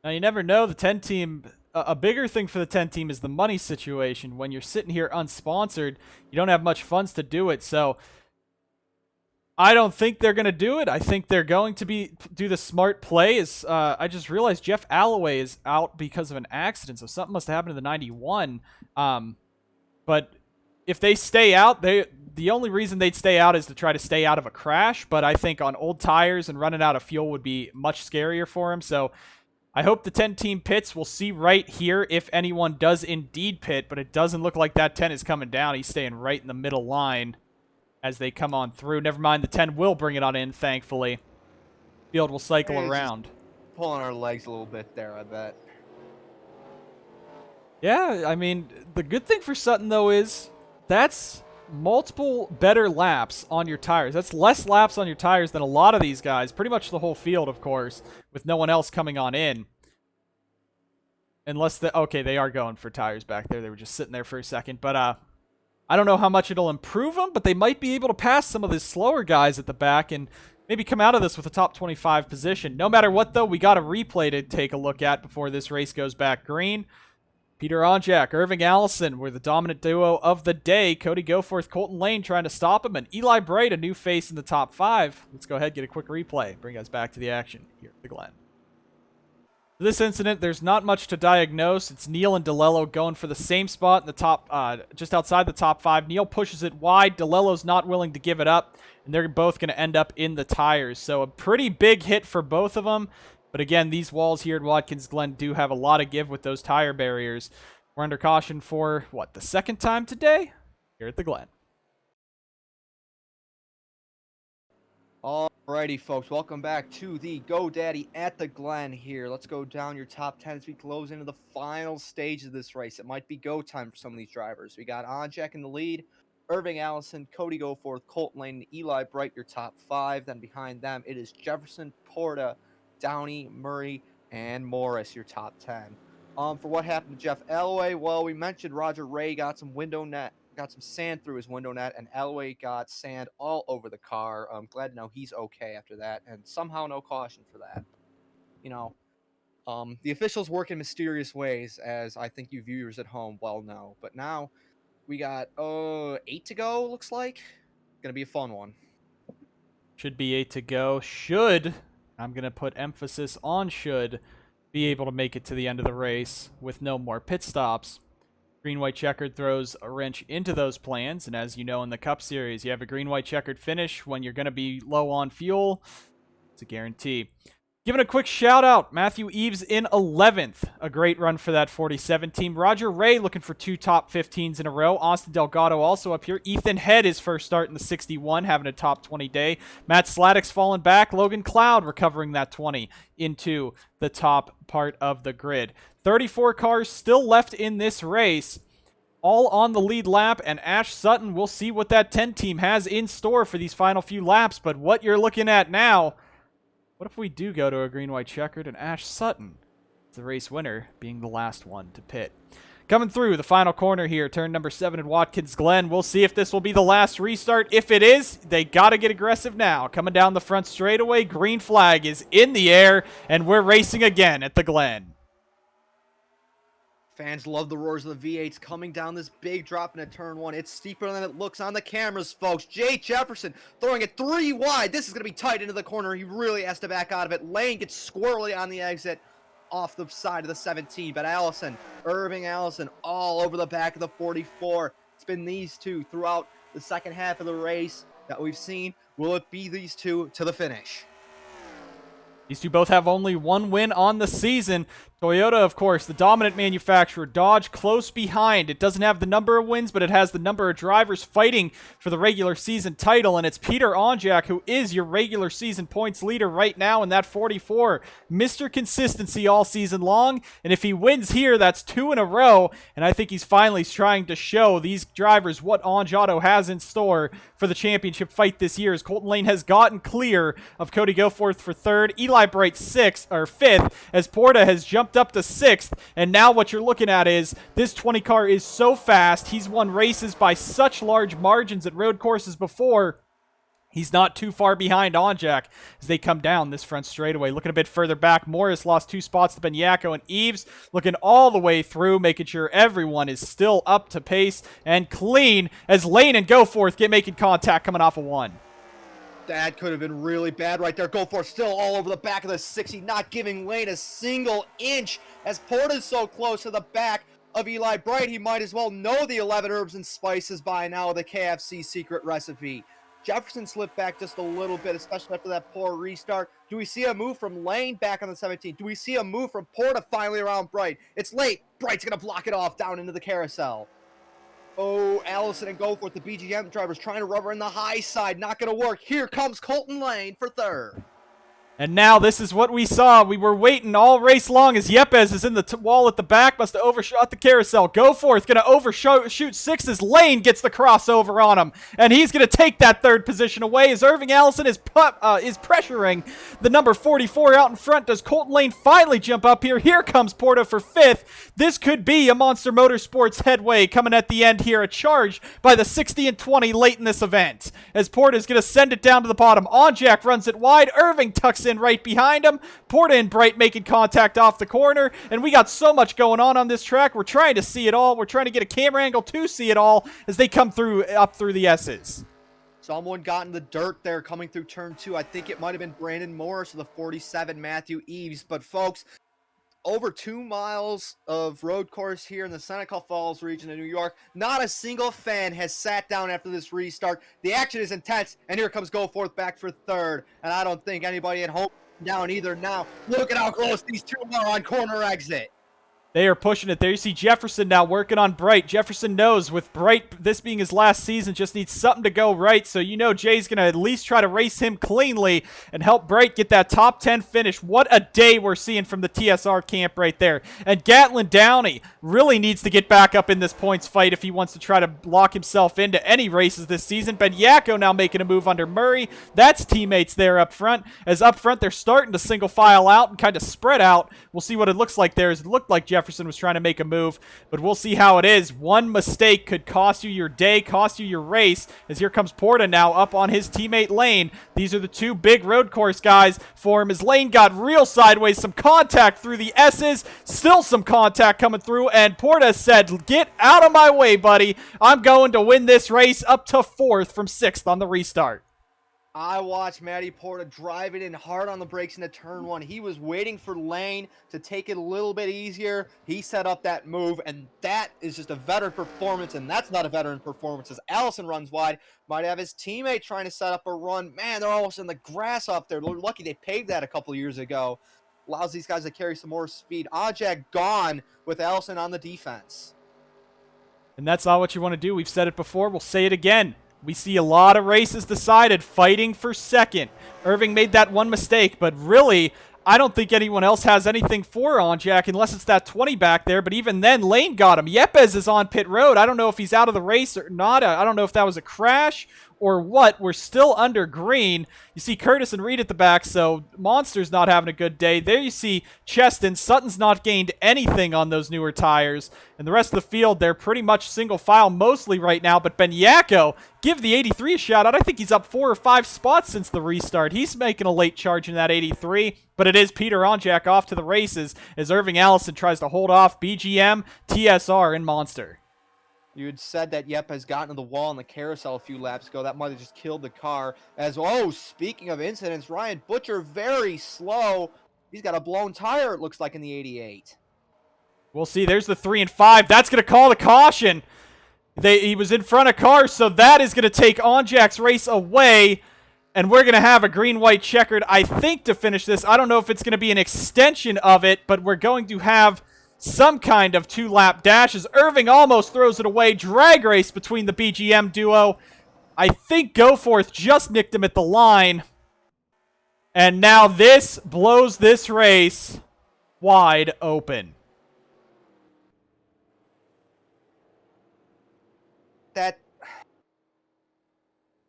Now, you never know. The 10 team, a bigger thing for the 10 team is the money situation. When you're sitting here unsponsored, you don't have much funds to do it. So I don't think they're going to do it. I think they're going to do the smart play. I just realized Jeff Alloway is out because of an accident, so something must have happened to the 91. But if they stay out, the only reason they'd stay out is to try to stay out of a crash. But I think on old tires and running out of fuel would be much scarier for him. So I hope the 10-team pits. We'll see right here if anyone does indeed pit, but it doesn't look like that 10 is coming down. He's staying right in the middle line as they come on through. Never mind, the 10 will bring it on in, thankfully. Field will cycle around. Pulling our legs a little bit there, I bet. Yeah, I mean, the good thing for Sutton, though, is that's multiple better laps on your tires. That's less laps on your tires than a lot of these guys. Pretty much the whole field, of course, with no one else coming on in. Unless okay, they are going for tires back there. They were just sitting there for a second. But I don't know how much it'll improve them, but they might be able to pass some of the slower guys at the back and maybe come out of this with a top 25 position. No matter what, though, we got a replay to take a look at before this race goes back green. Peter Onjak, Irving Allison were the dominant duo of the day. Cody Goforth, Colton Lane trying to stop him, and Eli Bright, a new face in the top 5. Let's go ahead and get a quick replay. Bring us back to the action here at the Glen. For this incident, there's not much to diagnose. It's Neil and DeLello going for the same spot in the top, just outside the top 5. Neil pushes it wide. DeLello's not willing to give it up, and they're both going to end up in the tires. So a pretty big hit for both of them. But again, these walls here at Watkins Glen do have a lot of give with those tire barriers. We're under caution for, what, the second time today? Here at the Glen. Alrighty, folks. Welcome back to the GoDaddy at the Glen here. Let's go down your top 10 as we close into the final stage of this race. It might be go time for some of these drivers. We got Onjak in the lead, Irving Allison, Cody Goforth, Colton Lane, and Eli Bright, your top 5. Then behind them, it is Jefferson, Porta, Downey, Murray, and Morris, your top 10. For what happened to Jeff Alloway, well, we mentioned Roger Ray got some sand through his window net, and Alloway got sand all over the car. I'm glad to know he's okay after that, and somehow no caution for that. the officials work in mysterious ways, as I think you viewers at home well know. But now we got 8 to go. Looks like gonna be a fun one. Should be 8 to go. I'm going to put emphasis on should, be able to make it to the end of the race with no more pit stops. Green-white checkered throws a wrench into those plans, and as you know in the Cup Series, you have a green-white checkered finish when you're going to be low on fuel. It's a guarantee. Giving a quick shout out, Matthew Eves in 11th. A great run for that 47 team. Roger Ray looking for 2 top 15s in a row. Austin Delgado also up here. Ethan Head, his first start in the 61, having a top 20 day. Matt Sladek's fallen back. Logan Cloud recovering that 20 into the top part of the grid. 34 cars still left in this race, all on the lead lap, and Ash Sutton, we'll see what that 10 team has in store for these final few laps, but what you're looking at now, what if we do go to a green-white checkered and Ash Sutton, the race winner, being the last one to pit? Coming through the final corner here, turn number 7 at Watkins Glen. We'll see if this will be the last restart. If it is, they got to get aggressive now. Coming down the front straightaway, green flag is in the air, and we're racing again at the Glen. Fans love the roars of the V8s coming down this big drop into turn 1. It's steeper than it looks on the cameras, folks. Jay Jefferson throwing it 3 wide. This is going to be tight into the corner. He really has to back out of it. Lane gets squirrely on the exit off the side of the 17. But Irving Allison, all over the back of the 44. It's been these two throughout the second half of the race that we've seen. Will it be these two to the finish? These two both have only one win on the season. Toyota, of course, the dominant manufacturer. Dodge close behind. It doesn't have the number of wins, but it has the number of drivers fighting for the regular season title, and it's Peter Onjak who is your regular season points leader right now in that 44. Mr. Consistency all season long, and if he wins here, that's 2 in a row, and I think he's finally trying to show these drivers what Onjato has in store for the championship fight this year, as Colton Lane has gotten clear of Cody Goforth for 3rd, Eli Bright 5th, as Porta has jumped up to 6th, and now what you're looking at is this 20 car is so fast. He's won races by such large margins at road courses before. He's not too far behind Onjak as they come down this front straightaway. Looking a bit further back, Morris lost 2 spots to Benyako, and Eves looking all the way through, making sure everyone is still up to pace and clean as Lane and Goforth get making contact coming off of 1. That could have been really bad right there. Goforth still all over the back of the 60, not giving Lane a single inch. As Porta's so close to the back of Eli Bright, he might as well know the 11 herbs and spices by now, the KFC secret recipe. Jefferson slipped back just a little bit, especially after that poor restart. Do we see a move from Lane back on the 17? Do we see a move from Porta finally around Bright? It's late. Bright's going to block it off down into the carousel. Oh, Allison and Goforth, the BGM drivers trying to rubber in the high side. Not going to work. Here comes Colton Lane for 3rd. And now this is what we saw. We were waiting all race long as Yepes is in the wall at the back. Must have overshot the carousel. Goforth going to overshoot 6th as Lane gets the crossover on him. And he's going to take that 3rd position away as Irving Allison is pressuring the number 44 out in front. Does Colton Lane finally jump up here? Here comes Porta for 5th. This could be a Monster Motorsports headway coming at the end here. A charge by the 60 and 20 late in this event. As Porta is going to send it down to the bottom. Onjak runs it wide. Irving tucks in right behind him. Porta and Bright making contact off the corner, and we got so much going on this track. We're trying to see it all. We're trying to get a camera angle to see it all as they come through up through the S's. Someone got in the dirt there coming through turn 2. I think it might have been Brandon Morris of the 47, Matthew Eves. But folks, over 2 miles of road course here in the Seneca Falls region of New York. Not a single fan has sat down after this restart. The action is intense, and here comes Goforth back for 3rd. And I don't think anybody at home down either now. Look at how close these two are on corner exit. They are pushing it there. You see Jefferson now working on Bright. Jefferson knows with Bright, this being his last season, just needs something to go right. So you know Jay's going to at least try to race him cleanly and help Bright get that top 10 finish. What a day we're seeing from the TSR camp right there. And Gatlin Downey really needs to get back up in this points fight if he wants to try to lock himself into any races this season. Benyako now making a move under Murray. That's teammates there up front. As up front, they're starting to single file out and kind of spread out. We'll see what it looks like there. As it looked like Jefferson Jefferson was trying to make a move, but we'll see how it is. One mistake could cost you your day, cost you your race, as here comes Porta now up on his teammate Lane. These are the two big road course guys for him, as Lane got real sideways, some contact through the S's, still some contact coming through, and Porta said, get out of my way, buddy. I'm going to win this race up to 4th from 6th on the restart. I watched Matty Porta driving in hard on the brakes into turn 1. He was waiting for Lane to take it a little bit easier. He set up that move, and that is just a veteran performance, and that's not a veteran performance as Allison runs wide. Might have his teammate trying to set up a run. Man, they're almost in the grass up there. They're lucky they paved that a couple years ago. Allows these guys to carry some more speed. Ajak gone with Allison on the defense. And that's not what you want to do. We've said it before. We'll say it again. We see a lot of races decided fighting for second. Irving made that one mistake, but really, I don't think anyone else has anything for Onjak unless it's that 20 back there, but even then, Lane got him. Yepes is on pit road. I don't know if he's out of the race or not. I don't know if that was a crash or what. We're still under green. You see Curtis and Reed at the back, so Monster's not having a good day. There you see Cheston. Sutton's not gained anything on those newer tires. And the rest of the field, they're pretty much single file mostly right now, but Benyako, give the 83 a shout out. I think he's up 4 or 5 spots since the restart. He's making a late charge in that 83, but it is Peter Onjak off to the races as Irving Allison tries to hold off BGM, TSR, and Monster. You had said that Yep has gotten to the wall in the carousel a few laps ago. That might have just killed the car. Speaking of incidents, Ryan Butcher very slow. He's got a blown tire, it looks like, in the 88. We'll see. There's the 3 and 5. That's going to call the caution. He was in front of cars, so that is going to take Onjak's race away. And we're going to have a green-white checkered, I think, to finish this. I don't know if it's going to be an extension of it, but we're going to have some kind of 2-lap dash as Irving almost throws it away. Drag race between the BGM duo. I think Goforth just nicked him at the line. And now this blows this race wide open. That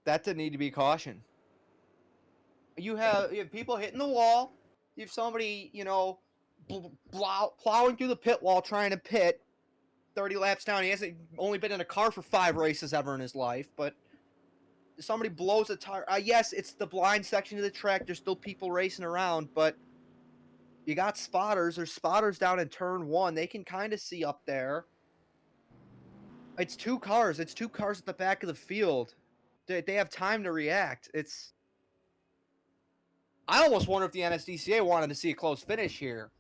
didn't need to be caution. You have people hitting the wall. You have somebody, plowing through the pit wall trying to pit 30 laps down. He hasn't only been in a car for 5 races ever in his life, but somebody blows a tire. Yes, it's the blind section of the track. There's still people racing around, but you got spotters. There's spotters down in turn 1. They can kind of see up there. It's 2 cars. It's 2 cars at the back of the field. They have time to react. I almost wonder if the NSDCA wanted to see a close finish here.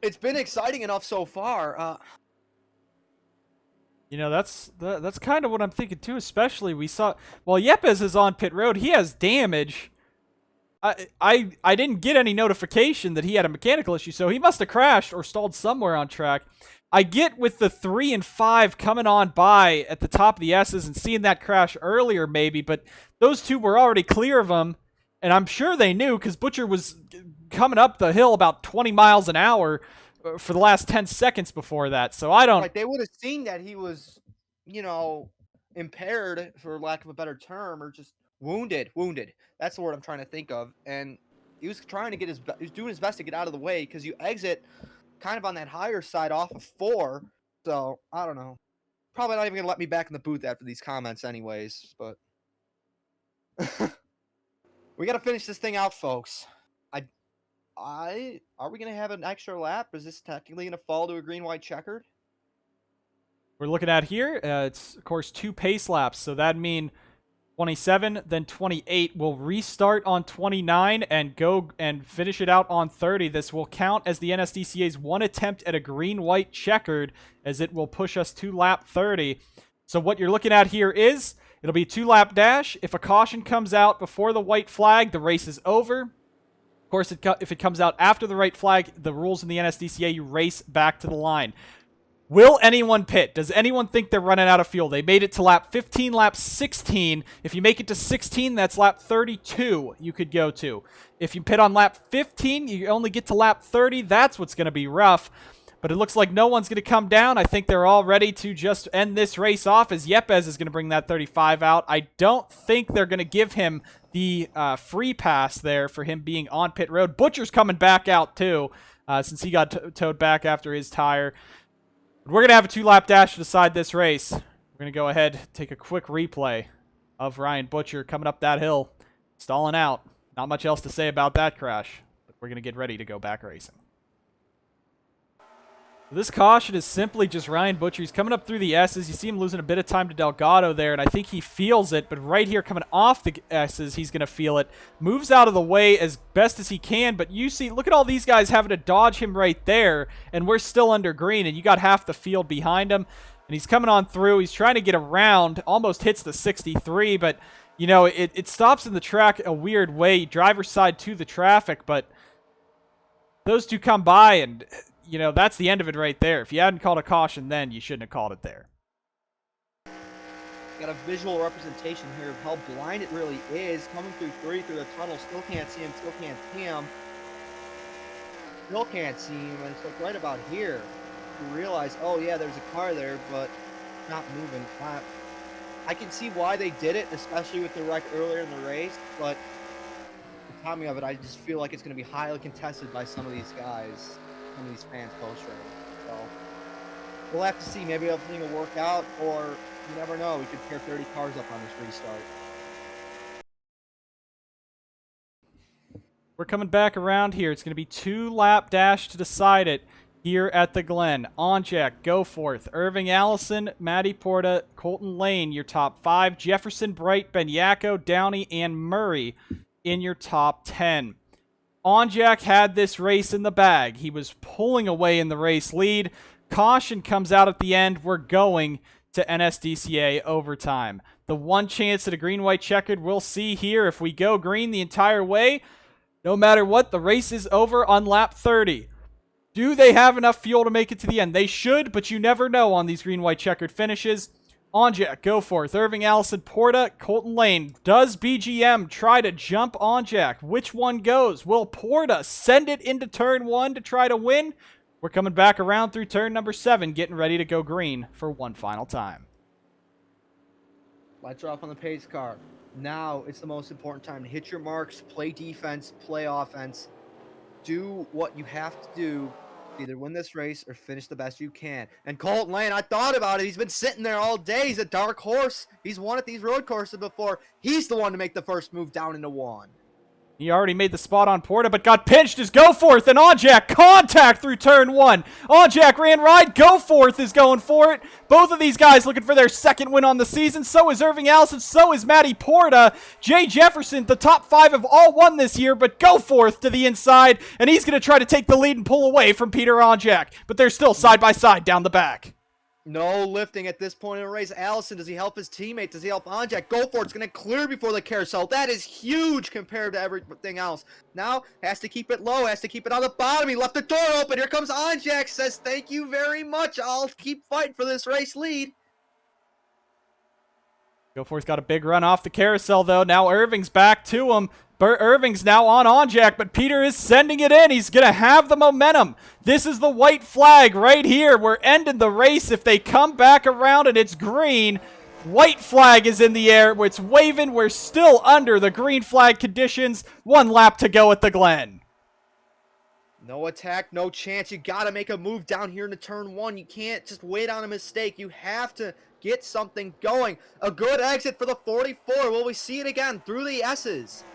It's been exciting enough so far. That's kind of what I'm thinking too. Especially we saw while Yepes is on pit road, he has damage. I didn't get any notification that he had a mechanical issue, so he must have crashed or stalled somewhere on track. I get with the 3 and 5 coming on by at the top of the S's and seeing that crash earlier maybe, but those two were already clear of him, and I'm sure they knew because Butcher was coming up the hill about 20 miles an hour for the last 10 seconds before that, so I don't... Like, they would have seen that he was, impaired, for lack of a better term, or just wounded. That's the word I'm trying to think of, and he was trying to he was doing his best to get out of the way because you exit kind of on that higher side off of 4, so I don't know. Probably not even gonna let me back in the booth after these comments anyways, but we gotta finish this thing out, folks. Are we gonna have an extra lap? Is this technically gonna fall to a green-white checkered? We're looking at here, it's of course 2 pace laps, so that'd mean 27, then 28. We'll restart on 29 and go and finish it out on 30. This will count as the NSDCA's 1 attempt at a green-white checkered, as it will push us to lap 30. So what you're looking at here is, it'll be a 2-lap dash. If a caution comes out before the white flag, the race is over. Of course, if it comes out after the right flag, the rules in the NSDCA, you race back to the line. Will anyone pit? Does anyone think they're running out of fuel? They made it to lap 15, lap 16. If you make it to 16, that's lap 32 you could go to. If you pit on lap 15, you only get to lap 30. That's what's going to be rough. But it looks like no one's going to come down. I think they're all ready to just end this race off as Yepes is going to bring that 35 out. I don't think they're going to give him the free pass there for him being on pit road. Butcher's coming back out too. since he got towed back after his tire. But we're going to have a 2-lap dash to decide this race. We're going to go ahead, take a quick replay of Ryan Butcher coming up that hill, stalling out. Not much else to say about that crash, but we're going to get ready to go back racing. This caution is simply just Ryan Butcher. He's coming up through the S's. You see him losing a bit of time to Delgado there, and I think he feels it. But right here coming off the S's, he's going to feel it. Moves out of the way as best as he can, but you see, look at all these guys having to dodge him right there, and we're still under green, and you got half the field behind him. And he's coming on through. He's trying to get around, almost hits the 63, but, you know, it stops in the track a weird way. Driver's side to the traffic, but those two come by, and you know, that's the end of it right there. If you hadn't called a caution then, you shouldn't have called it there. Got a visual representation here of how blind it really is. Coming through the tunnel, still can't see him, still can't see him. Still can't see him, and it's like right about here. You realize, oh yeah, there's a car there, but not moving. I can see why they did it, especially with the wreck earlier in the race, but the timing of it, I just feel like it's going to be highly contested by some of these guys. Some of these fans post-race. So we'll have to see. Maybe everything will work out, or you never know. We could pair 30 cars up on this restart. We're coming back around here. It's going to be 2-lap dash to decide it here at the Glen. Onjack, Goforth, Irving Allison, Matty Porta, Colton Lane, your top 5. Jefferson, Bright, Benyako, Downey, and Murray in your top 10. Onjack had this race in the bag. He was pulling away in the race lead. Caution comes out at the end. We're going to NSDCA overtime. The one chance at a green-white checkered we'll see here if we go green the entire way. No matter what, the race is over on lap 30. Do they have enough fuel to make it to the end? They should, but you never know on these green-white checkered finishes. Onjack, Goforth, Irving Allison, Porta, Colton Lane. Does BGM try to jump Onjack? Which one goes? Will Porta send it into turn 1 to try to win? We're coming back around through turn number 7, getting ready to go green for one final time. Lights are off on the pace car. Now it's the most important time to hit your marks, play defense, play offense. Do what you have to do. Either win this race or finish the best you can. And Colton Lane, I thought about it. He's been sitting there all day. He's a dark horse. He's won at these road courses before. He's the one to make the first move down into 1. He already made the spot on Porta, but got pinched as Goforth and Onjack contact through turn 1. Onjack ran right. Goforth is going for it. Both of these guys looking for their second win on the season. So is Irving Allison. So is Matty Porta. Jay Jefferson, the top 5 have all won this year, but Goforth to the inside, and he's going to try to take the lead and pull away from Peter Onjack. But they're still side by side down the back. No lifting at this point in the race. Allison, does he help his teammate? Does he help Onjack? Goforth's going to clear before the carousel. That is huge compared to everything else. Now, has to keep it low, has to keep it on the bottom. He left the door open. Here comes Onjack. Says, thank you very much. I'll keep fighting for this race lead. Goforth's got a big run off the carousel, though. Now Irving's back to him. Irving's now on Onjack, but Peter is sending it in. He's going to have the momentum. This is the white flag right here. We're ending the race if they come back around and it's green. White flag is in the air. It's waving. We're still under the green flag conditions. 1 lap to go at the Glen. No attack, no chance. You got to make a move down here into turn 1. You can't just wait on a mistake. You have to get something going. A good exit for the 44. Will we see it again through the S's?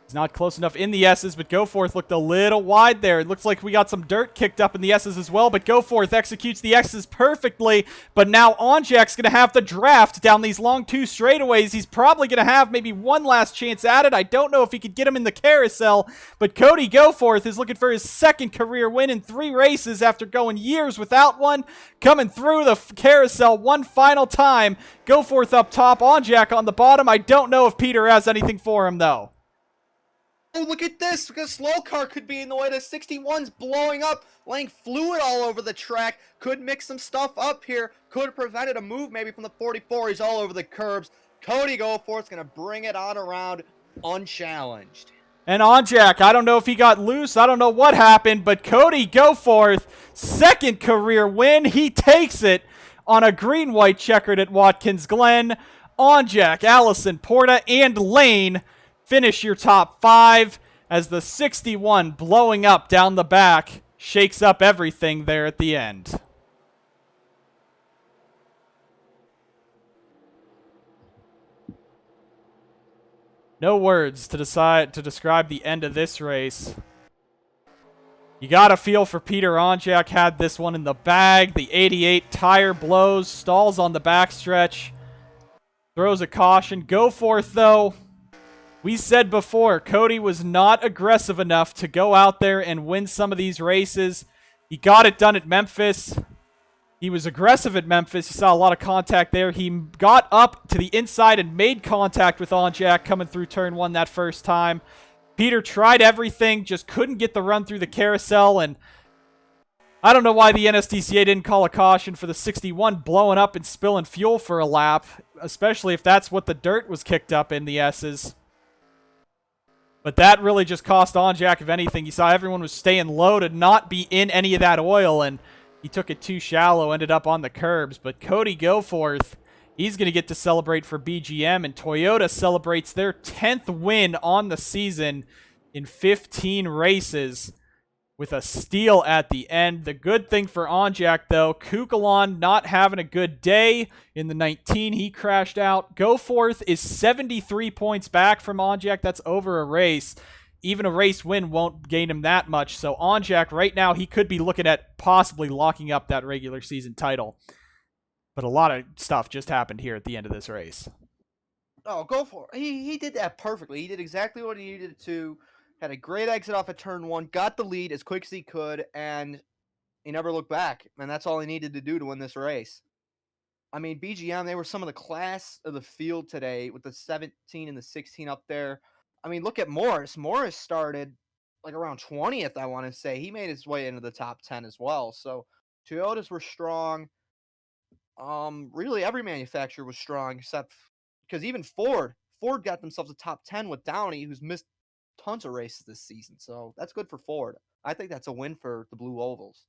He's not close enough in the S's, but Goforth looked a little wide there. It looks like we got some dirt kicked up in the S's as well, but Goforth executes the X's perfectly. But now Onjack's going to have the draft down these long 2 straightaways. He's probably going to have maybe one last chance at it. I don't know if he could get him in the carousel, but Cody Goforth is looking for his second career win in 3 races after going years without one. Coming through the carousel one final time. Goforth up top, Onjack on the bottom. I don't know if Peter has anything for him, though. Oh, look at this. A slow car could be in the way. The 61's blowing up, laying fluid all over the track. Could mix some stuff up here. Could have prevented a move maybe from the 44. He's all over the curbs. Cody Goforth's going to bring it on around unchallenged. And Onjack, I don't know if he got loose. I don't know what happened, but Cody Goforth, second career win. He takes it on a green-white checkered at Watkins Glen. Onjack, Allison, Porta, and Lane finish your top 5. as the 61 blowing up down the back shakes up everything there at the end. No words to describe the end of this race. You got to feel for Peter Onjak, had this one in the bag. The 88 tire blows, stalls on the backstretch, throws a caution. Goforth, though, we said before, Cody was not aggressive enough to go out there and win some of these races. He got it done at Memphis. He was aggressive at Memphis. You saw a lot of contact there. He got up to the inside and made contact with Onjak coming through turn one that first time. Peter tried everything, just couldn't get the run through the carousel, and I don't know why the NSDCA didn't call a caution for the 61 blowing up and spilling fuel for a lap, especially if that's what the dirt was kicked up in the S's. But that really just cost Onjak, if anything. You saw everyone was staying low to not be in any of that oil, and he took it too shallow, ended up on the curbs. But Cody Goforth, he's going to get to celebrate for BGM, and Toyota celebrates their 10th win on the season in 15 races with a steal at the end. The good thing for Onjak, though, Kukulon not having a good day in the 19. He crashed out. Goforth is 73 points back from Onjak. That's over a race. Even a race win won't gain him that much. So Onjak, right now, he could be looking at possibly locking up that regular season title. But a lot of stuff just happened here at the end of this race. Oh, go for it. He did that perfectly. He did exactly what he needed to. Had a great exit off of turn one, got the lead as quick as he could, and he never looked back. And that's all he needed to do to win this race. I mean, BGM, they were some of the class of the field today with the 17 and the 16 up there. I mean, look at Morris. Morris started like around 20th, I want to say. He made his way into the top 10 as well. So Toyotas were strong. Really every manufacturer was strong except because even Ford got themselves a top 10 with Downey, who's missed tons of races this season. So that's good for Ford. I think that's a win for the Blue Ovals.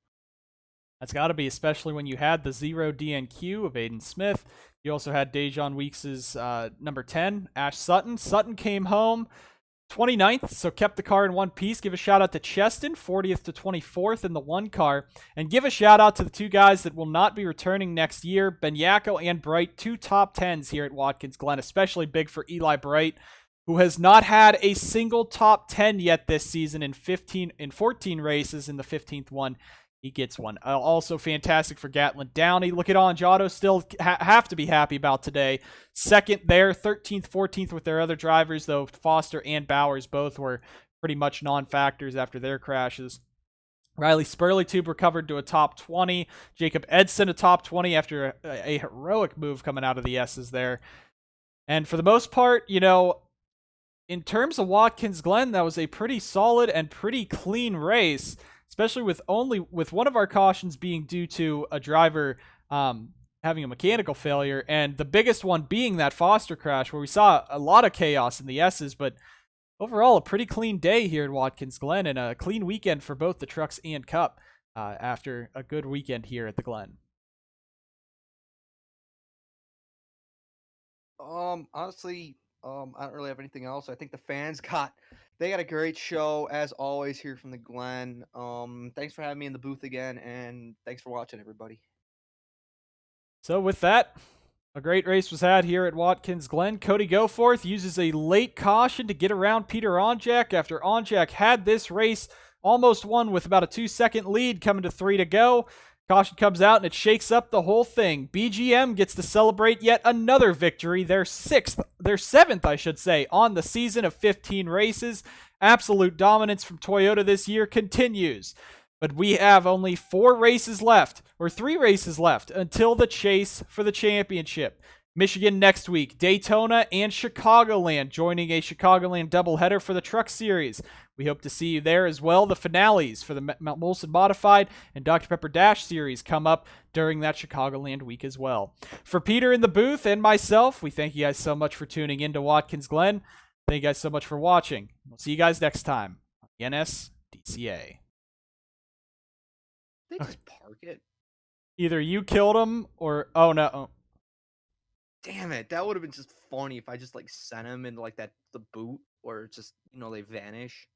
That's got to be, especially when you had the 0 DNQ of Aiden Smith. You also had Dejon Weeks' number 10, Ash Sutton. Sutton came home 29th, so kept the car in one piece. Give a shout out to Cheston, 40th to 24th in the one car. And give a shout out to the two guys that will not be returning next year, Benyako and Bright, two top 10s here at Watkins Glen, especially big for Eli Bright, who has not had a single top 10 yet this season in 14 races. In the 15th one, he gets one. Also fantastic for Gatlin Downey. Look at Anjato, still have to be happy about today. Second there, 13th, 14th with their other drivers, though Foster and Bowers both were pretty much non-factors after their crashes. Riley Spurley-Tube recovered to a top 20. Jacob Edson a top 20 after a heroic move coming out of the S's there. And for the most part, you know, in terms of Watkins Glen, that was a pretty solid and pretty clean race, especially with one of our cautions being due to a driver having a mechanical failure, and the biggest one being that Foster crash where we saw a lot of chaos in the S's, but overall a pretty clean day here at Watkins Glen and a clean weekend for both the trucks and Cup after a good weekend here at the Glen. Honestly, I don't really have anything else. I think the fans got a great show as always here from the Glen. Thanks for having me in the booth again, and thanks for watching, everybody. So with that, a great race was had here at Watkins Glen. Cody Goforth uses a late caution to get around Peter Onjak after Onjak had this race almost won with about a 2-second lead coming to 3 to go. Caution comes out and it shakes up the whole thing. BGM gets to celebrate yet another victory, their seventh, I should say, on the season of 15 races. Absolute dominance from Toyota this year continues. But we have only 3 races left until the chase for the championship. Michigan next week, Daytona and Chicagoland, joining a Chicagoland doubleheader for the Truck Series. We hope to see you there as well. The finales for the Mount Molson Modified and Dr. Pepper Dash Series come up during that Chicagoland week as well. For Peter in the booth and myself, we thank you guys so much for tuning in to Watkins Glen. Thank you guys so much for watching. We'll see you guys next time on the NSDCA. They just park it. Either you killed him or... Oh, no. Oh. Damn it. That would have been just funny if I just, like, sent him into, like, the boot where it's just, you know, they vanish.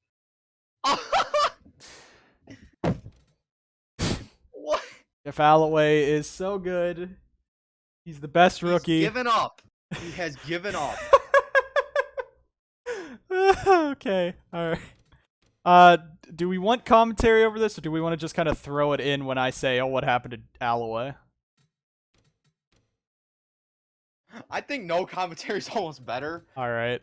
What? Jeff Alloway is so good. He's the best rookie. He's given up. He has given up. Okay, all right. Do we want commentary over this, or do we want to just kind of throw it in when I say, "Oh, what happened to Alloway"? I think no commentary is almost better. All right.